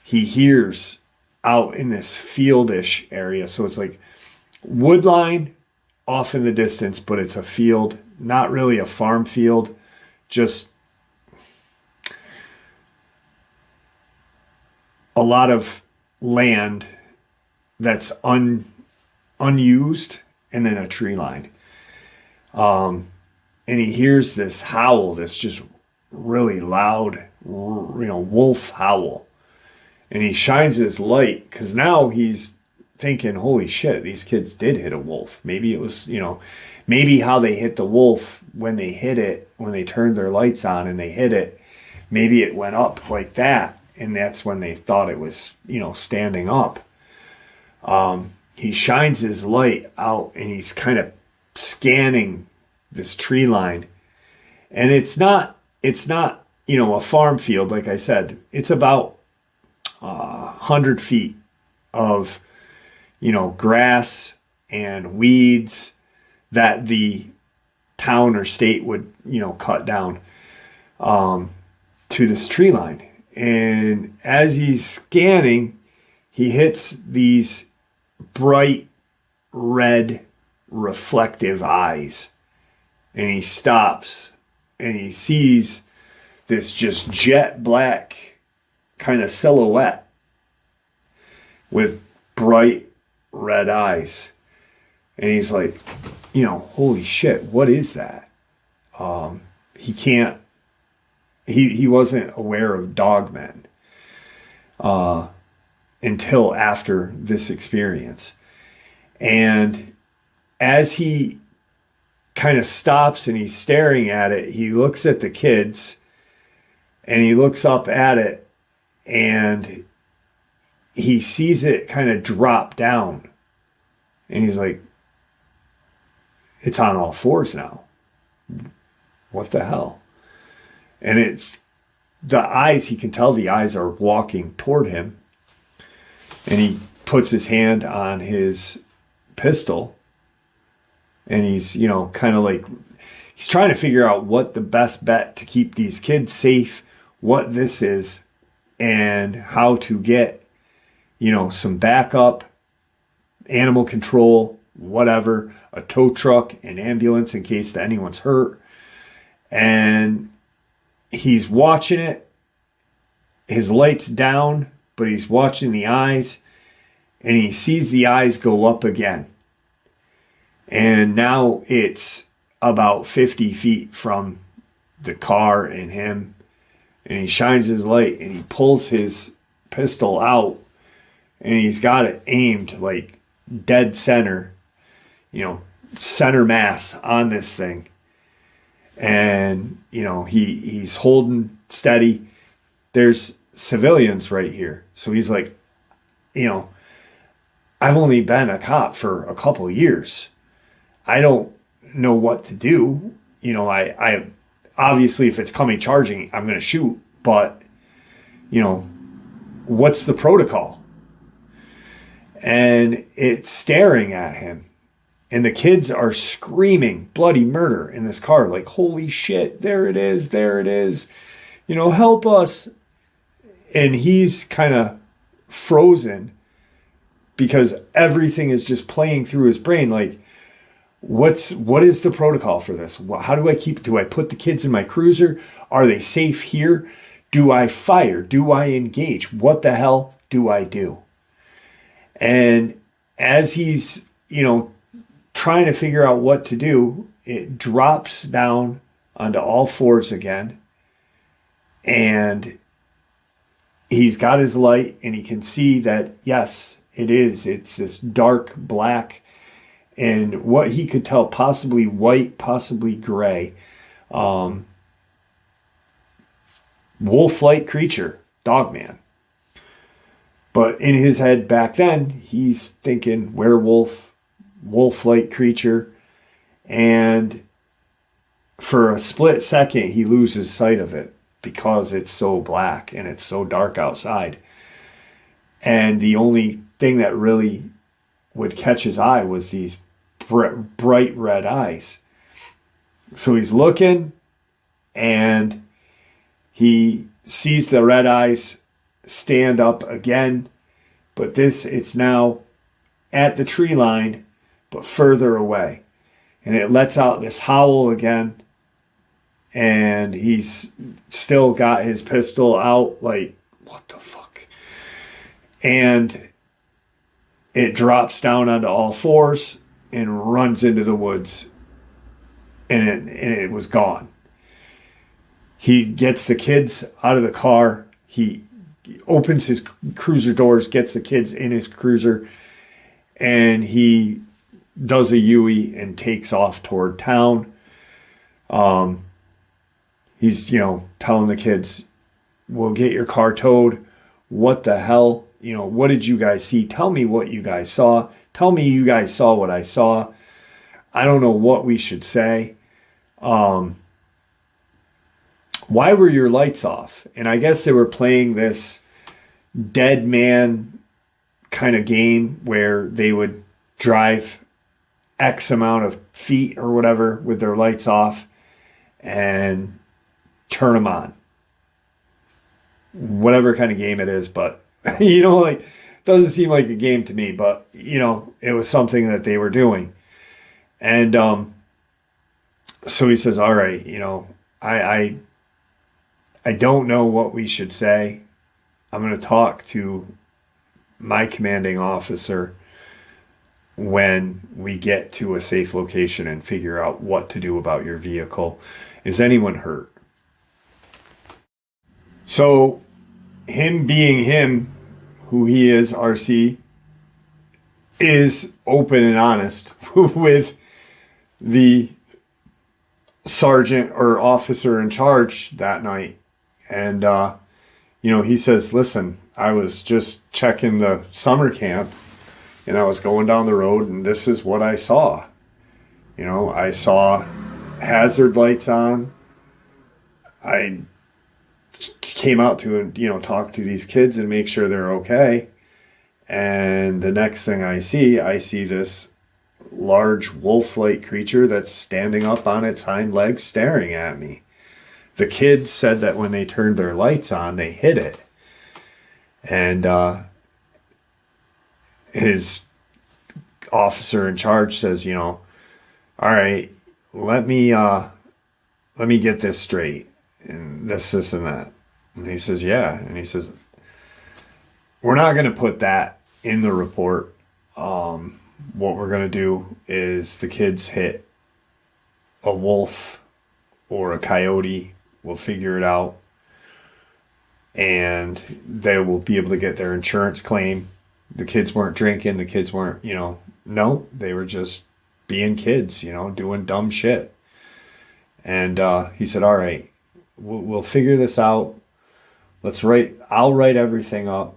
he hears out in this fieldish area. So it's like wood line off in the distance, but it's a field, not really a farm field, just a lot of land that's unused, and then a tree line. And he hears this howl, this just really loud, wolf howl. And he shines his light, because now he's thinking, holy shit, these kids did hit a wolf. Maybe it was, maybe how they hit the wolf when they hit it, when they turned their lights on and they hit it, maybe it went up like that. And that's when they thought it was, standing up. He shines his light out, and he's kind of scanning this tree line. And it's not, a farm field, like I said. It's about 100 feet of, grass and weeds that the town or state would, cut down to this tree line. And as he's scanning, he hits these bright red reflective eyes. And he stops, and he sees this just jet black kind of silhouette with bright red eyes. And he's like, holy shit, what is that? He wasn't aware of Dogman until after this experience. And as he kind of stops and he's staring at it, he looks at the kids, and he looks up at it, and he sees it kind of drop down. And he's like, it's on all fours now. What the hell? And it's the eyes, he can tell the eyes are walking toward him. And he puts his hand on his pistol, and he's, kind of like, he's trying to figure out what the best bet to keep these kids safe, what this is, and how to get, some backup, animal control, whatever, a tow truck, an ambulance in case anyone's hurt. And he's watching it. His light's down, but he's watching the eyes, and he sees the eyes go up again. And now it's about 50 feet from the car and him. And he shines his light, and he pulls his pistol out, and he's got it aimed like dead center, center mass on this thing. And, he's holding steady. There's civilians right here. So he's like, I've only been a cop for a couple of years. I don't know what to do. I obviously, if it's coming charging, I'm going to shoot. But, what's the protocol? And it's staring at him. And the kids are screaming bloody murder in this car. Like, holy shit, there it is, there it is. Help us. And he's kind of frozen because everything is just playing through his brain. Like, what is the protocol for this? How do I put the kids in my cruiser? Are they safe here? Do I fire? Do I engage? What the hell do I do? And as he's, trying to figure out what to do, it drops down onto all fours again. And he's got his light, and he can see that, yes, it's this dark black, and what he could tell, possibly white, possibly gray, wolf-like creature, Dogman. But in his head back then, he's thinking werewolf, wolf-like creature, and for a split second, he loses sight of it because it's so black and it's so dark outside. And the only thing that really would catch his eye was these bright red eyes. So he's looking, and he sees the red eyes stand up again, but it's now at the tree line, but further away. And it lets out this howl again, and he's still got his pistol out, like, what the fuck? And it drops down onto all fours and runs into the woods, and it was gone. He gets the kids out of the car. He opens his cruiser doors, gets the kids in his cruiser, and he does a U-ey and takes off toward town. He's, telling the kids, we'll get your car towed. What the hell? What did you guys see? Tell me what you guys saw. Tell me you guys saw what I saw. I don't know what we should say. Why were your lights off? And I guess they were playing this dead man kind of game where they would drive X amount of feet or whatever with their lights off and turn them on. Whatever kind of game it is, but doesn't seem like a game to me, but it was something that they were doing. And so he says, all right, I don't know what we should say. I'm going to talk to my commanding officer when we get to a safe location and figure out what to do about your vehicle. Is anyone hurt? So him being him, who he is, RC, is open and honest with the sergeant or officer in charge that night. And, he says, listen, I was just checking the summer camp, and I was going down the road, and this is what I saw. I saw hazard lights on. I came out to, talk to these kids and make sure they're okay. And the next thing I see this large wolf-like creature that's standing up on its hind legs staring at me. The kids said that when they turned their lights on, they hit it. And his officer in charge says, all right, let me get this straight. And this and that. And he says, yeah. And he says, we're not going to put that in the report. What we're going to do is the kids hit a wolf or a coyote. We'll figure it out. And they will be able to get their insurance claim. The kids weren't drinking. The kids weren't, no, they were just being kids, doing dumb shit. And he said, all right, we'll figure this out. I'll write everything up.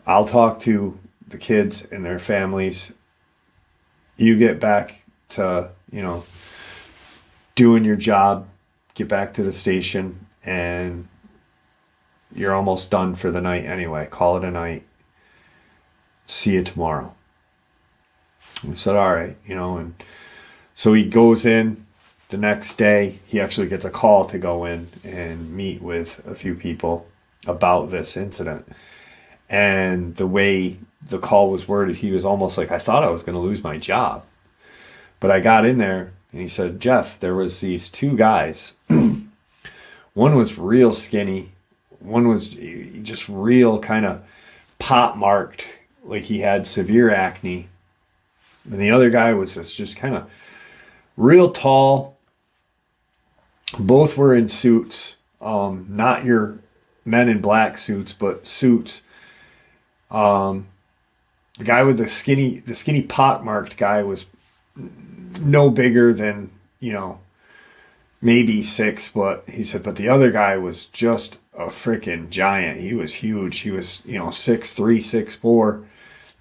I'll talk to the kids and their families. You get back to, doing your job, get back to the station, and you're almost done for the night anyway. Call it a night. See you tomorrow. We said, all right, and so he goes in. The next day, he actually gets a call to go in and meet with a few people about this incident. And the way the call was worded, he was almost like, I thought I was going to lose my job. But I got in there, and he said, Jeff, there was these two guys. One was real skinny. One was just real kind of pot-marked like he had severe acne. And the other guy was just kind of real tall. Both were in suits. Not your men in black suits, but suits. The guy with the skinny pockmarked guy was no bigger than, maybe 6, but he said, but the other guy was just a freaking giant. He was huge. He was, 6'3", 6'4",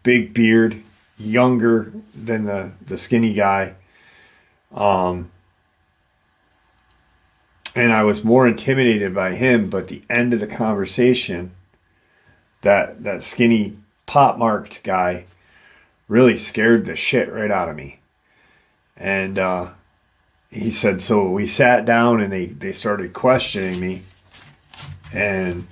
big beard, younger than the skinny guy. And I was more intimidated by him, but the end of the conversation, that skinny pot-marked guy really scared the shit right out of me. And he said, so we sat down and they started questioning me. And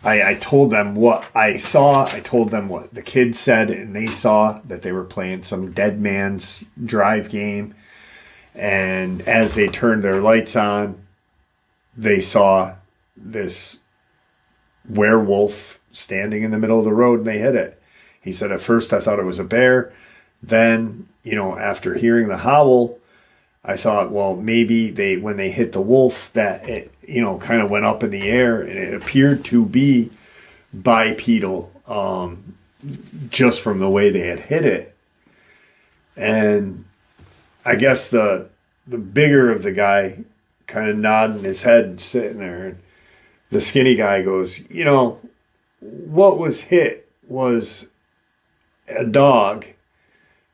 I told them what I saw. I told them what the kids said, and they saw that they were playing some dead man's drive game. And as they turned their lights on, they saw this werewolf standing in the middle of the road, and they hit it. He said, at first I thought it was a bear. Then, after hearing the howl, I thought, well, maybe when they hit the wolf, that it, kind of went up in the air, and it appeared to be bipedal, just from the way they had hit it. And I guess the bigger of the guy kind of nodding his head and sitting there. And the skinny guy goes, what was hit was a dog.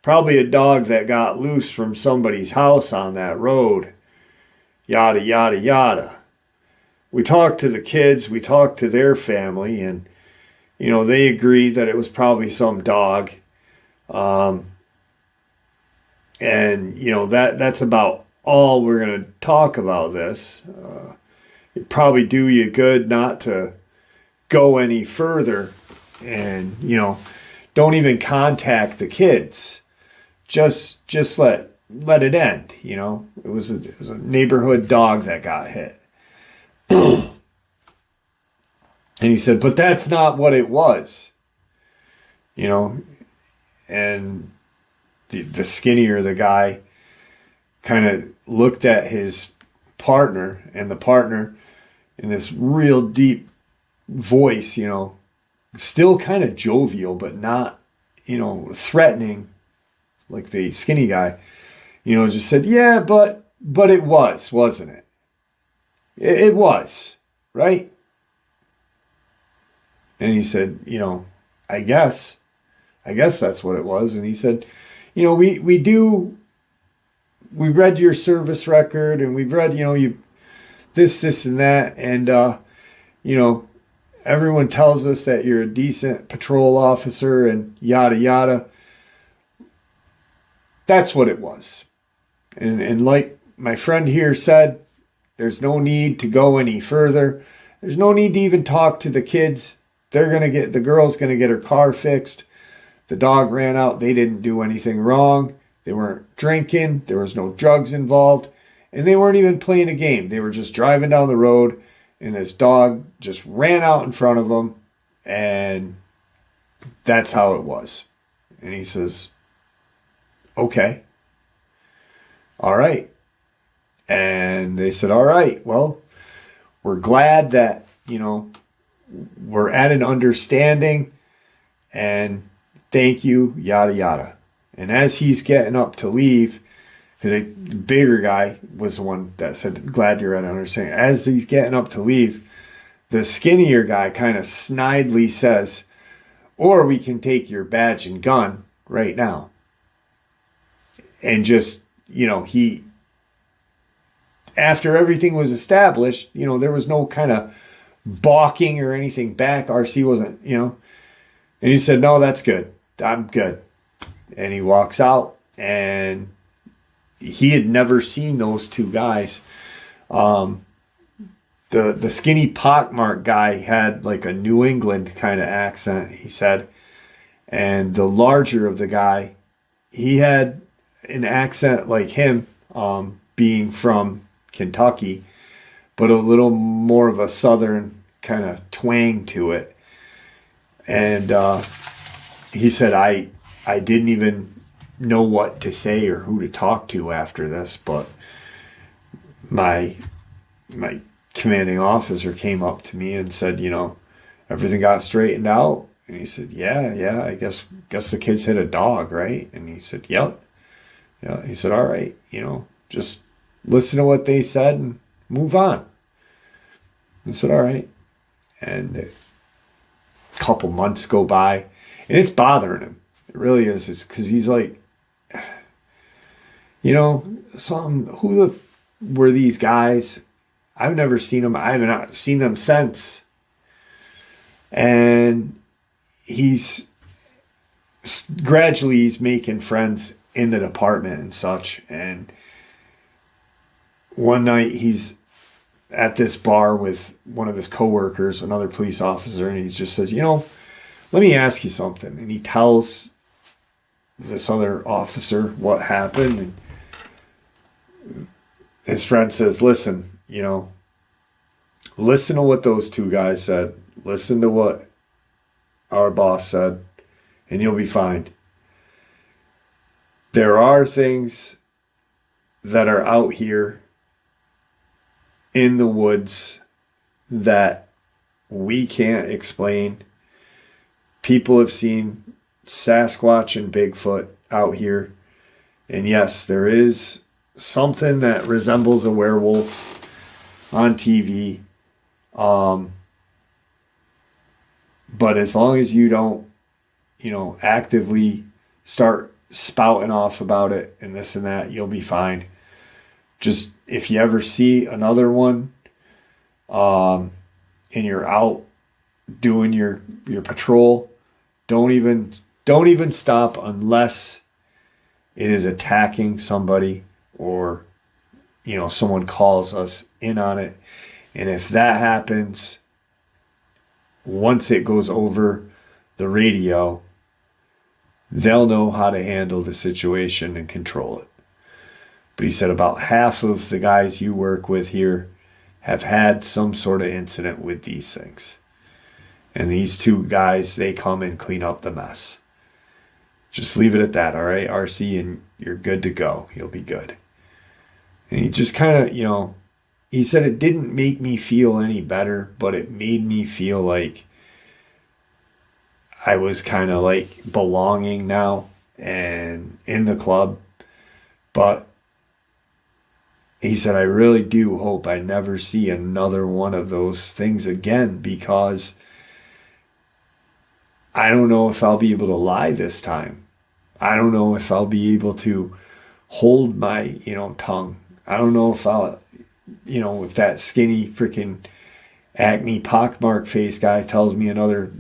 Probably a dog that got loose from somebody's house on that road. Yada, yada, yada. We talked to the kids. We talked to their family. And, they agreed that it was probably some dog. And, that's about all we're going to talk about this. It'd probably do you good not to go any further. And, don't even contact the kids. Just let it end, It was a neighborhood dog that got hit. And he said, but that's not what it was. And the skinnier the guy kind of looked at his partner, and the partner in this real deep voice, still kind of jovial, but not, threatening like the skinny guy, just said, yeah, but it was, wasn't it? It was, right? And he said, I guess that's what it was. And he said, we read your service record, and we've read, you this and that. And, everyone tells us that you're a decent patrol officer and yada, yada. That's what it was. And like my friend here said, there's no need to go any further. There's no need to even talk to the kids. The girl's going to get her car fixed. The dog ran out. They didn't do anything wrong. They weren't drinking. There was no drugs involved. And they weren't even playing a game. They were just driving down the road, and this dog just ran out in front of them. And that's how it was. And he says, okay. All right. And they said, all right, well, we're glad that, we're at an understanding, and thank you, yada, yada. And as he's getting up to leave, because the bigger guy was the one that said, glad you're at an understanding. As he's getting up to leave, the skinnier guy kind of snidely says, or we can take your badge and gun right now. And just, after everything was established, there was no kind of balking or anything back. RC wasn't, and he said, no, that's good. I'm good. And he walks out, and he had never seen those two guys. The skinny pockmarked guy had like a New England kind of accent, he said. And the larger of the guy, he had an accent like him, being from Kentucky, but a little more of a southern kind of twang to it. And he said, I didn't even know what to say or who to talk to after this, but my commanding officer came up to me and said, everything got straightened out. And he said, yeah, I guess the kids hit a dog, right? And he said, yep. Yeah. He said, all right, just listen to what they said and move on. I said, all right. And a couple months go by, and it's bothering him. It really is. It's because he's like, who were these guys? I've never seen them. I have not seen them since. And he's making friends in the department and such. And one night he's at this bar with one of his coworkers, another police officer, and he just says, let me ask you something. And he tells this other officer what happened. And his friend says, listen to what those two guys said. Listen to what our boss said, and you'll be fine. There are things that are out here in the woods that we can't explain. People have seen Sasquatch and Bigfoot out here. And yes, there is something that resembles a werewolf on TV. But as long as you don't, actively start spouting off about it and this and that, you'll be fine. Just if you ever see another one, and you're out doing your patrol, don't even stop unless it is attacking somebody or someone calls us in on it. And if that happens, once it goes over the radio, they'll know how to handle the situation and control it. But he said about half of the guys you work with here have had some sort of incident with these things. And these two guys, they come and clean up the mess. Just leave it at that, all right, RC, and you're good to go. You'll be good. And he just kind of, he said it didn't make me feel any better, but it made me feel like I was kind of like belonging now and in the club. But he said, I really do hope I never see another one of those things again, because I don't know if I'll be able to lie this time. I don't know if I'll be able to hold my, tongue. I don't know if I'll, if that skinny freaking acne pockmark face guy tells me another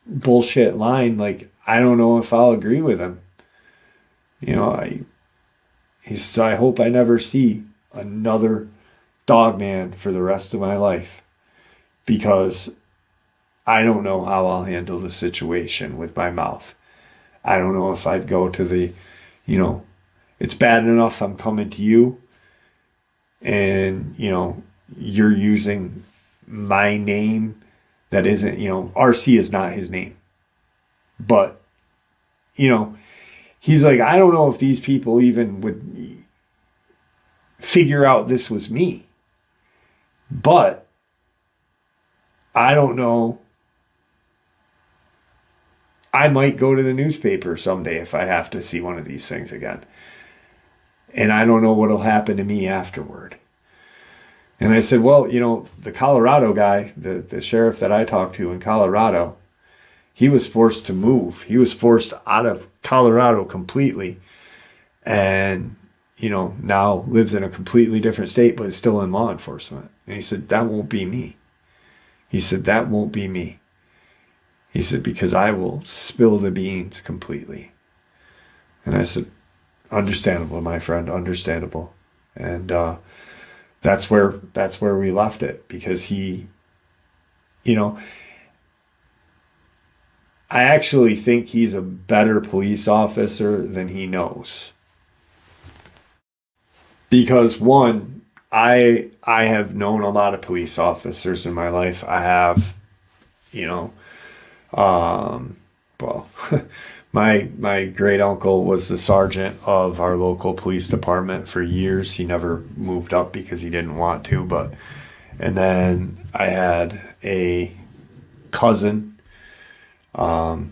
bullshit line, like, I don't know if I'll agree with him. He says, I hope I never see another Dogman for the rest of my life, because I don't know how I'll handle the situation with my mouth. I don't know if I'd go to the, it's bad enough I'm coming to you and, you're using my name that isn't, RC is not his name. But, he's like, I don't know if these people even would figure out this was me. But I don't know. I might go to the newspaper someday if I have to see one of these things again. And I don't know what'll happen to me afterward. And I said, well, the Colorado guy, the sheriff that I talked to in Colorado, he was forced to move. He was forced out of Colorado completely. And, now lives in a completely different state, but is still in law enforcement. And he said, that won't be me. He said, that won't be me. He said, because I will spill the beans completely. And I said, understandable, my friend, understandable. And that's where we left it, because he, I actually think he's a better police officer than he knows. Because one, I have known a lot of police officers in my life. I have, well, my great uncle was the sergeant of our local police department for years. He never moved up because he didn't want to, and then I had a cousin who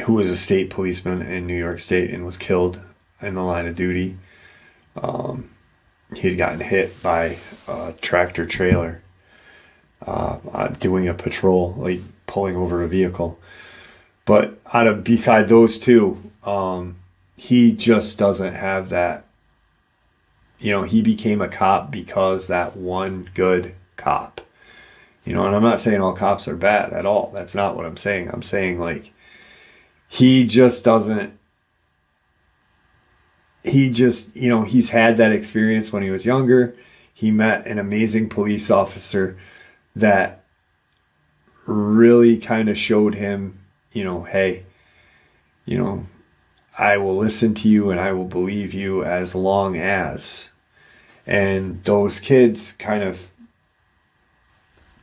was a state policeman in New York State and was killed in the line of duty. He had gotten hit by a tractor trailer doing a patrol, like pulling over a vehicle. But beside those two, he just doesn't have that. You know, he became a cop because that one good cop. You know, and I'm not saying all cops are bad at all. That's not what I'm saying. I'm saying, like, he just doesn't. He just, you know, he's had that experience when he was younger. He met an amazing police officer that really kind of showed him, you know, hey, you know, I will listen to you and I will believe you as long as. And those kids kind of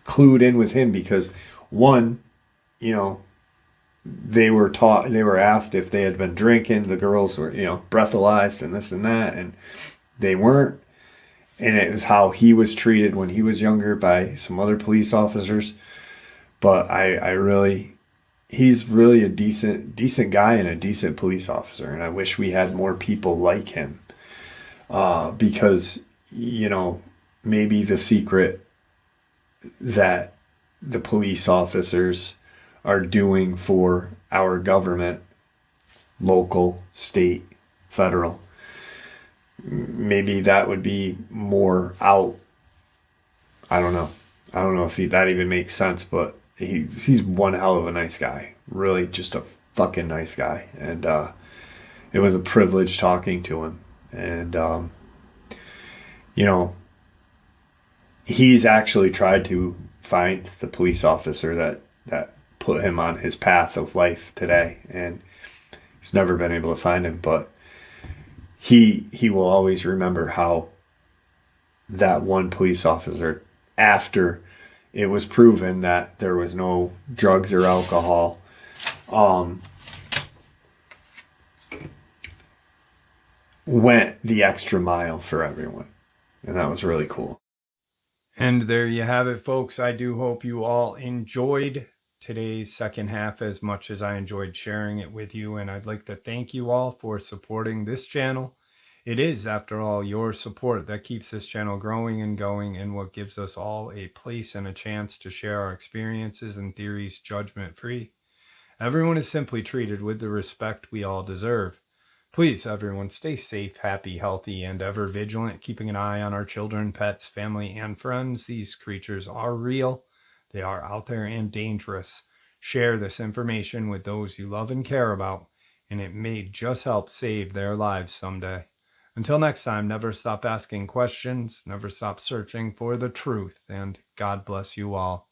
clued in with him because, one, you know, they were asked if they had been drinking. The girls were, you know, breathalyzed and this and that, and they weren't. And it was how he was treated when he was younger by some other police officers. But he's really a decent guy and a decent police officer. And I wish we had more people like him. Because, you know, maybe the secret that the police officers are doing for our government, local, state, federal, maybe that would be more out. I don't know if that even makes sense, but he's one hell of a nice guy. Really just a fucking nice guy. And it was a privilege talking to him. And, you know, he's actually tried to find the police officer that put him on his path of life today, and he's never been able to find him. But he will always remember how that one police officer, after it was proven that there was no drugs or alcohol, went the extra mile for everyone. And that was really cool. And there you have it, folks. I do hope you all enjoyed today's second half as much as I enjoyed sharing it with you. And I'd like to thank you all for supporting this channel. It is, after all, your support that keeps this channel growing and going, and what gives us all a place and a chance to share our experiences and theories judgment-free. Everyone is simply treated with the respect we all deserve. Please, everyone, stay safe, happy, healthy, and ever vigilant, keeping an eye on our children, pets, family, and friends. These creatures are real. They are out there and dangerous. Share this information with those you love and care about, and it may just help save their lives someday. Until next time, never stop asking questions, never stop searching for the truth, and God bless you all.